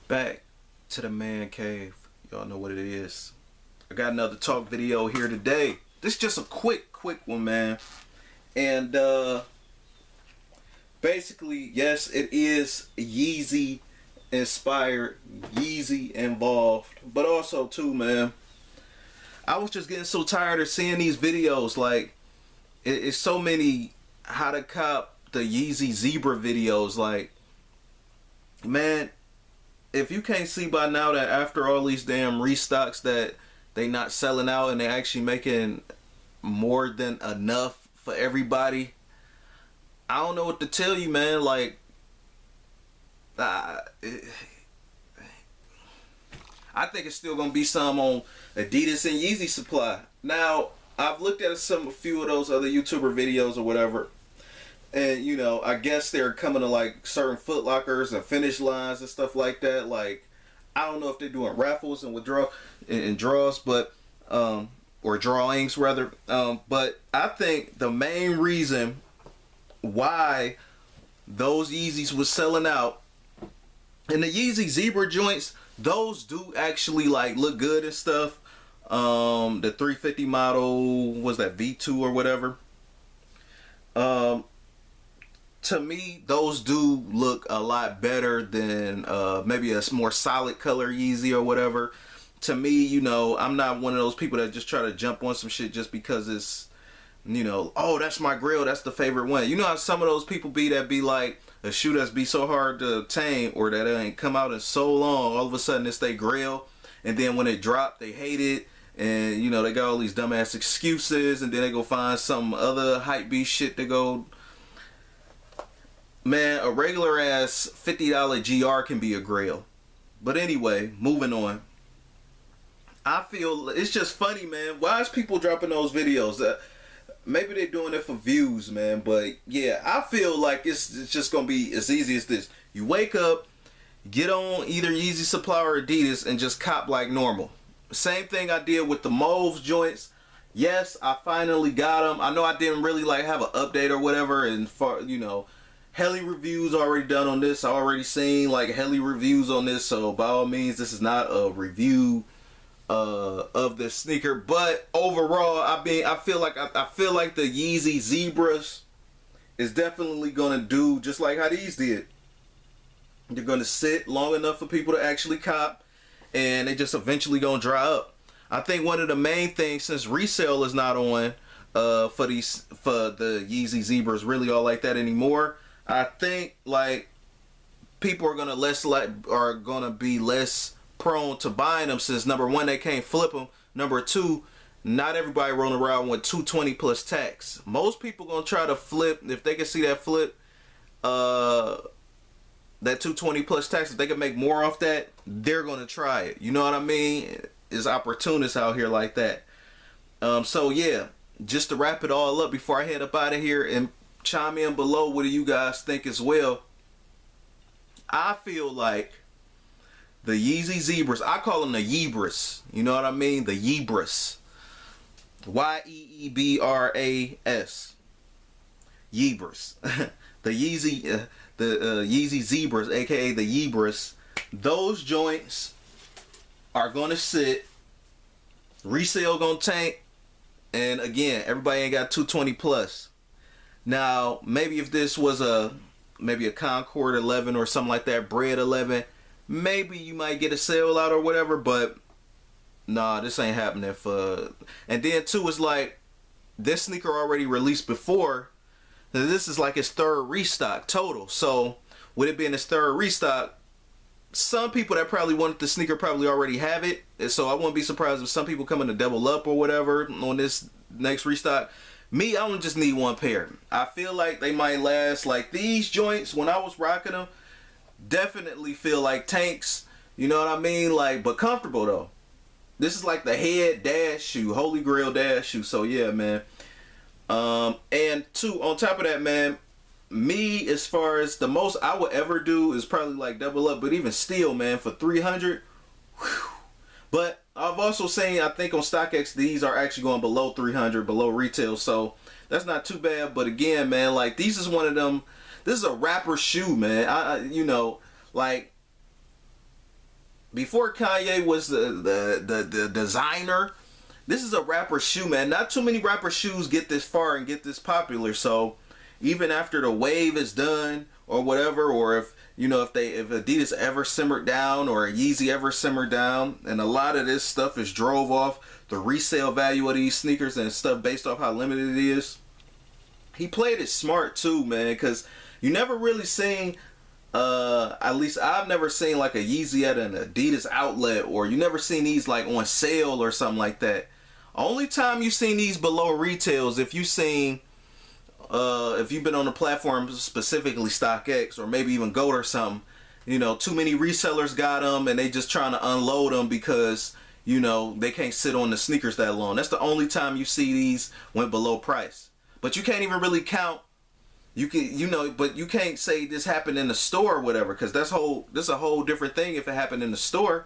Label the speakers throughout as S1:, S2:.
S1: Back to the man cave. Y'all know what it is. I got another talk video here today. This is just a quick one, man. And basically, yes, it is Yeezy inspired, Yeezy involved, but also too, man, I was just getting so tired of seeing these videos. Like, it's so many how to cop the Yeezy zebra videos. Like, man, if you can't see by now that after all these damn restocks that they not selling out and they actually making more than enough for everybody, I don't know what to tell you, man. Like, I think it's still gonna be some on Adidas and Yeezy supply. Now, I've looked at a few of those other YouTuber videos or whatever, and you know, I guess they're coming to like certain Foot Lockers and Finish Lines and stuff like that. Like, I don't know if they're doing raffles and draws, but or drawings rather. But I think the main reason why those Yeezys was selling out, and the Yeezy zebra joints, those do actually like look good and stuff. The 350 model, was that V2 or whatever? To me, those do look a lot better than maybe a more solid color Yeezy or whatever. To me, you know, I'm not one of those people that just try to jump on some shit just because it's, you know, oh, that's my grill, that's the favorite one. You know how some of those people be that be like a shoe that's be so hard to obtain, or that it ain't come out in so long, all of a sudden it's they grill, and then when it dropped they hate it, and you know, they got all these dumbass excuses, and then they go find some other hype beast shit to go. Man, a regular ass $50 GR can be a grail. But anyway, moving on. I feel it's just funny, man. Why is people dropping those videos? Maybe they're doing it for views, man. But yeah, I feel like it's just gonna be as easy as this. You wake up, get on either Yeezy Supply or Adidas, and just cop like normal. Same thing I did with the Mauve joints. Yes, I finally got them. I know I didn't really like have an update or whatever, and for, you know, heli reviews already done on this. I already seen like heli reviews on this, so by all means, this is not a review of the sneaker. But overall, I feel like the Yeezy Zebras is definitely gonna do just like how these did. They're gonna sit long enough for people to actually cop, and they just eventually gonna dry up. I think one of the main things, since resale is not on for the Yeezy Zebras really all like that anymore, I think like people are gonna be less prone to buying them, since number one, they can't flip them. Number two, not everybody rolling around with 220 plus tax. Most people gonna try to flip if they can see that flip, that 220 plus tax. If they can make more off that, they're gonna try it. You know what I mean? It's opportunists out here like that. So yeah, just to wrap it all up before I head up out of here, and chime in below, what do you guys think as well? I feel like the Yeezy Zebras, I call them the Yeebras. You know what I mean? The Yeebras. Y-E-E-B-R-A-S. Yeebras. The Yeezy, Yeezy Zebras, aka the Yeebras. Those joints are gonna sit. Resale gonna tank. And again, everybody ain't got 220 plus. Now, maybe if this was maybe a Concord 11 or something like that, Bread 11, maybe you might get a sale out or whatever, but nah, this ain't happening for. And then too, it's like this sneaker already released before. This is like its third restock total. So with it being its third restock, some people that probably wanted the sneaker probably already have it. And so I wouldn't be surprised if some people coming to double up or whatever on this next restock. Me, I don't just need one pair. I feel like they might last. Like these joints, when I was rocking them, definitely feel like tanks. You know what I mean? Like, but comfortable though. This is like the head dash shoe, holy grail dash shoe. So yeah, man. And two, on top of that, man, me, as far as the most I would ever do is probably like double up, but even still, man, for 300, whew. But I've also seen, I think on StockX, these are actually going below 300, below retail, so that's not too bad. But again, man, like, these is one of them, this is a rapper shoe, man. You know, like, before Kanye was the designer, this is a rapper shoe, man. Not too many rapper shoes get this far and get this popular. So even after the wave is done or whatever, or if if Adidas ever simmered down or Yeezy ever simmered down, and a lot of this stuff is drove off the resale value of these sneakers and stuff based off how limited it is. He played it smart too, man, because you never really seen, at least I've never seen like a Yeezy at an Adidas outlet, or you never seen these like on sale or something like that. Only time you've seen these below retails if you've seen, if you've been on the platform, specifically StockX or maybe even GOAT or something, too many resellers got them and they just trying to unload them because, they can't sit on the sneakers that long. That's the only time you see these went below price. But you can't even really count. You can, but you can't say this happened in the store or whatever, because this a whole different thing if it happened in the store.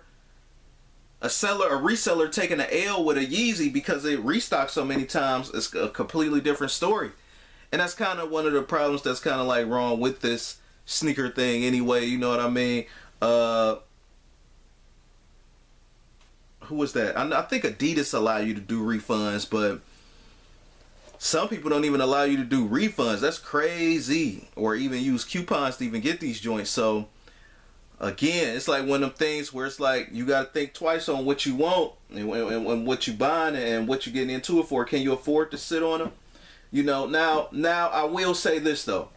S1: A reseller taking an L with a Yeezy because it restocked so many times is a completely different story. And that's kind of one of the problems that's kind of like wrong with this sneaker thing anyway, you know what I mean? Who was that? I think Adidas allow you to do refunds, but some people don't even allow you to do refunds. That's crazy. Or even use coupons to even get these joints. So again, it's like one of them things where it's like you got to think twice on what you want and what you buying and what you're getting into it for. Can you afford to sit on them? Now I will say this though,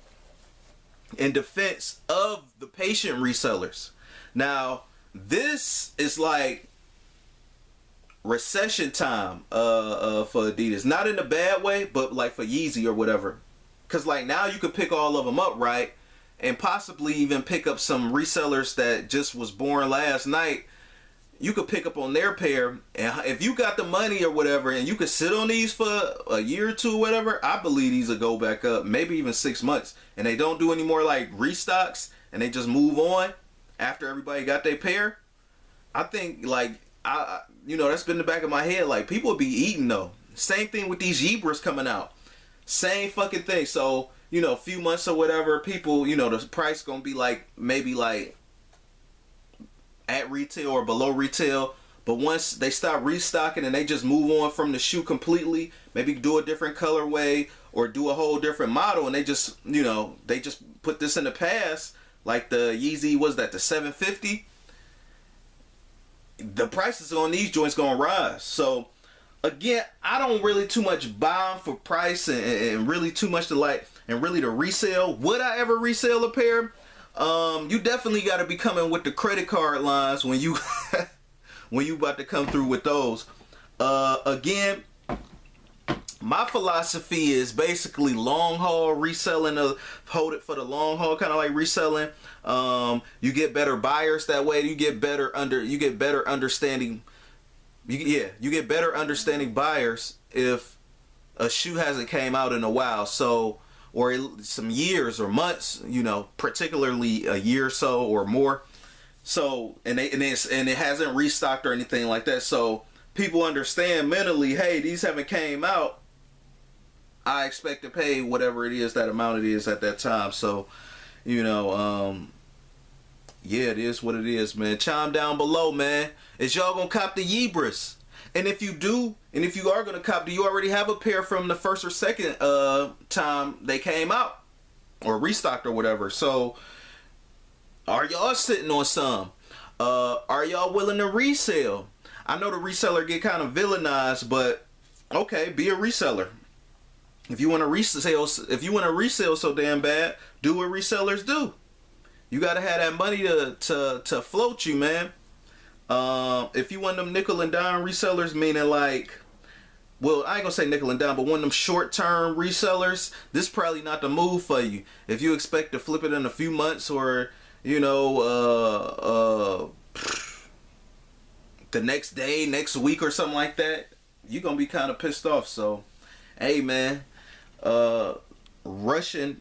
S1: in defense of the patient resellers. Now this is like recession time for Adidas, not in a bad way, but like for Yeezy or whatever, because like now you could pick all of them up, right, and possibly even pick up some resellers that just was born last night. You could pick up on their pair, and if you got the money or whatever and you could sit on these for a year or two or whatever, I believe these will go back up, maybe even 6 months, and they don't do any more like restocks and they just move on after everybody got their pair. I think like that's been in the back of my head. Like, people will be eating though. Same thing with these Zebras coming out. Same fucking thing. So, a few months or whatever, people, the price gonna be like, maybe like at retail or below retail. But once they stop restocking and they just move on from the shoe completely, maybe do a different colorway or do a whole different model, and they just, they just put this in the past, like the Yeezy, was that the 750? The prices on these joints gonna rise. So again, I don't really too much buy them for price and really too much to like, and really to resell. Would I ever resell a pair? You definitely got to be coming with the credit card lines when you when you about to come through with those. Again, my philosophy is basically long haul reselling, hold it for the long haul, kind of like reselling. You get better buyers that way. You get better understanding. You get better understanding buyers if a shoe hasn't came out in a while, so, or some years or months, particularly a year or so or more. So, and it hasn't restocked or anything like that. So people understand mentally, hey, these haven't came out. I expect to pay whatever it is, that amount it is at that time. So, yeah, it is what it is, man. Chime down below, man. Is y'all gonna cop the Zebras? And if you do, and if you are gonna cop, do you already have a pair from the first or second time they came out or restocked or whatever? So, are y'all sitting on some? Are y'all willing to resell? I know the reseller get kind of villainized, but okay, be a reseller. If you want to resell so damn bad, do what resellers do. You gotta have that money to float you, man. If you want them nickel and dime resellers, meaning like, well, I ain't gonna say nickel and dime, but one of them short-term resellers, this is probably not the move for you. If you expect to flip it in a few months or, the next day, next week or something like that, you're gonna be kind of pissed off. So, hey, man, rushing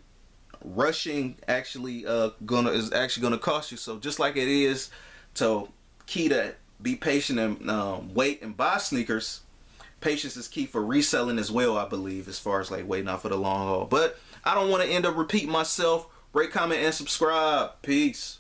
S1: actually is gonna cost you. So just like it is to key to be patient and wait and buy sneakers, patience is key for reselling as well, I believe, as far as like waiting out for the long haul. But I don't want to end up repeating myself. Rate, comment, and subscribe. Peace.